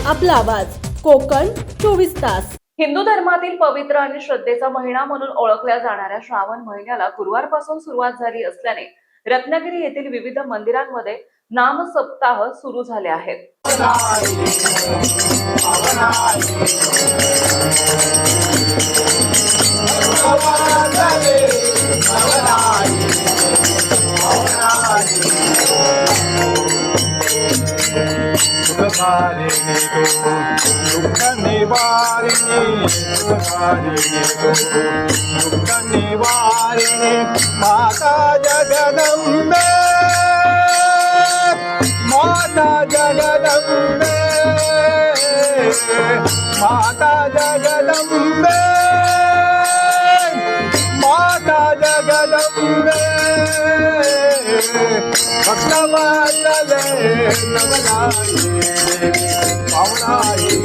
आपला आवाज कोकण 24 तास। हिंदू धर्मातील पवित्र आणि श्रद्धेचा महिना म्हणून ओळखल्या जाणाऱ्या श्रावण महिन्याला गुरुवारपासून सुरुवात झाली असल्याने रत्नागिरी येथील विविध मंदिरांमध्ये नाम सप्ताह सुरू झाले आहेत। दुःख निवारिणी माता जगदंबे, माता जगदंबे, माता जगदंबे, माता जगदंबे, भक्तवत्सले नमनाये पावनाये,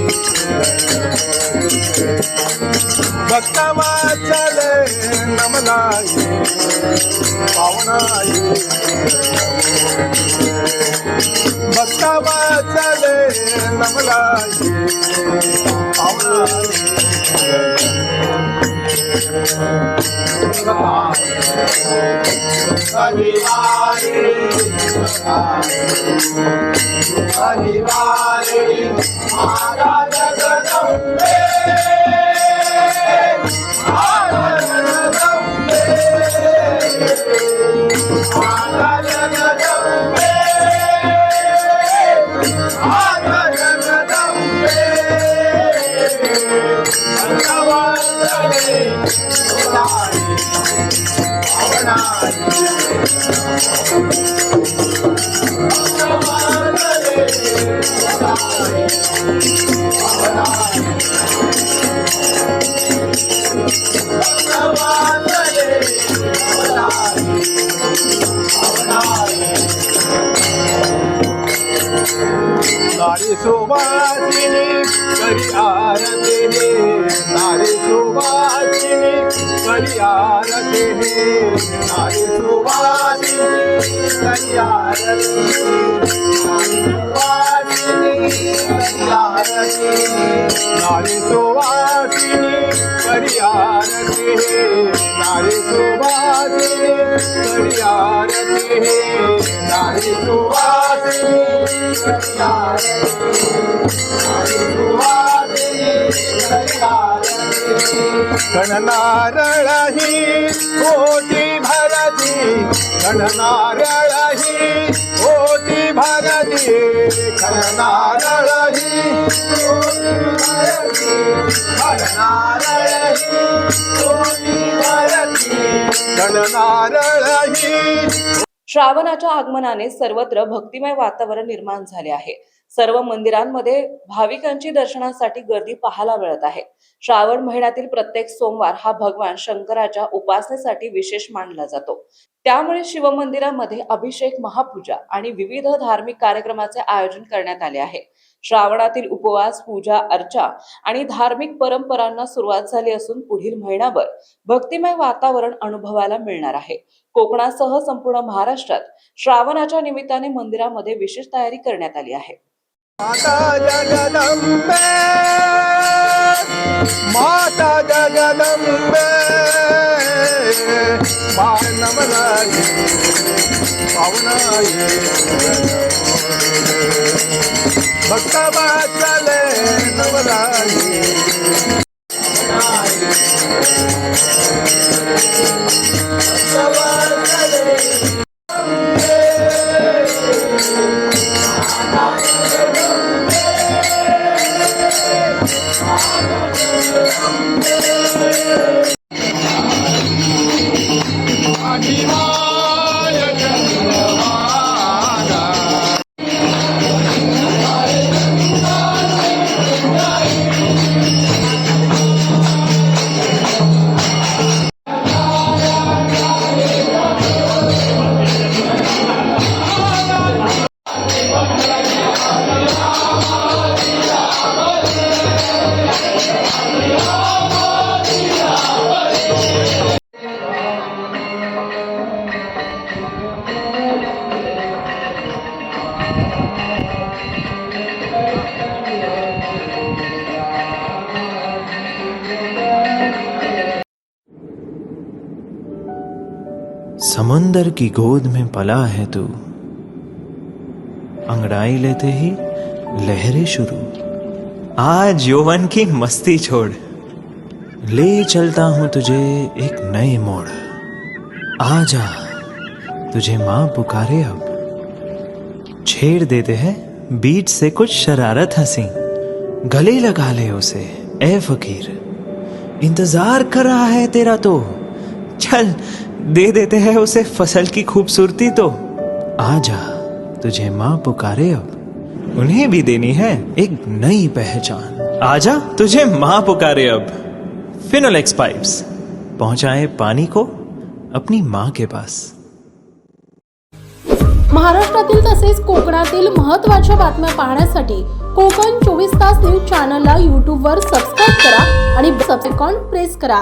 भक्तवत्सले नमनाये पावनाये, भक्तवत्सले नमनाये पावनाये। माता जगदंबे, माता जगदंबे, माता जगदंबे, माता जगदंबे, भक्तवत्सले नारी सुवासिनी करी आरती, नारी सुवासिनी करी आरती, नारी सुवासिनी करी आरती, नारी सुवासिनी करी आरती, नारी सुवासिनी करी आरती, नारी सुवासिनी करी आरती, गणनारळही कोटी भरती, गणनारळही कोटी भरती, गणनारळही कोटी भरती, गणनारळही कोटी भरती, गणनारळही। श्रावणाच्या आगमनाने सर्वत्र भक्तिमय वातावरण निर्माण झाले आहे। सर्व मंदिरांमध्ये भाविकांची दर्शनासाठी गर्दी पाहायला मिळत आहे। श्रावण महिन्यातील प्रत्येक सोमवार हा भगवान शंकराच्या उपासनेसाठी विशेष मानला जातो। त्यामुळे शिवमंदिरामध्ये अभिषेक, महापूजा आणि विविध धार्मिक कार्यक्रमाचे आयोजन करण्यात आले आहे। श्रावणातील उपवास, पूजा अर्चा आणि धार्मिक परंपरांना सुरुवात झाली असून पुढील महिनाभर भक्तिमय वातावरण अनुभवायला मिळणार आहे। कोकणासह संपूर्ण महाराष्ट्रात श्रावणाच्या निमित्ताने मंदिरामध्ये विशेष तयारी करण्यात आली आहे। माता जगदंबे, माता जगदंबे, नमनाये पावनाये, भक्तवत्सले नमनाये। समुंदर की गोद में पला है तू, अंगड़ाई लेते ही लहरें शुरू। आज यौवन की मस्ती छोड़, ले चलता हूं तुझे एक नए मोड़। आजा, तुझे मां पुकारे अब। छेड़ देते हैं बीच से कुछ शरारत हंसी, गले लगा ले उसे ए फकीर। इंतजार कर रहा है तेरा तो, चल दे देते हैं उसे फसल की खूबसूरती तो। आजा, तुझे मां पुकारे अब, उन्हें भी देनी है एक नई पहचान। आजा, तुझे मां पुकारे अब। फिनोलेक्स पाइप्स पहुंचाए पानी को अपनी मां के पास। महाराष्ट्रातील तसेच कोकणातील महत्त्वाच्या बातम्या पाहण्यासाठी कोकण 24 तास न्यूज चॅनलला यूट्यूबवर सबस्क्राईब करा आणि बेल आयकॉन प्रेस करा।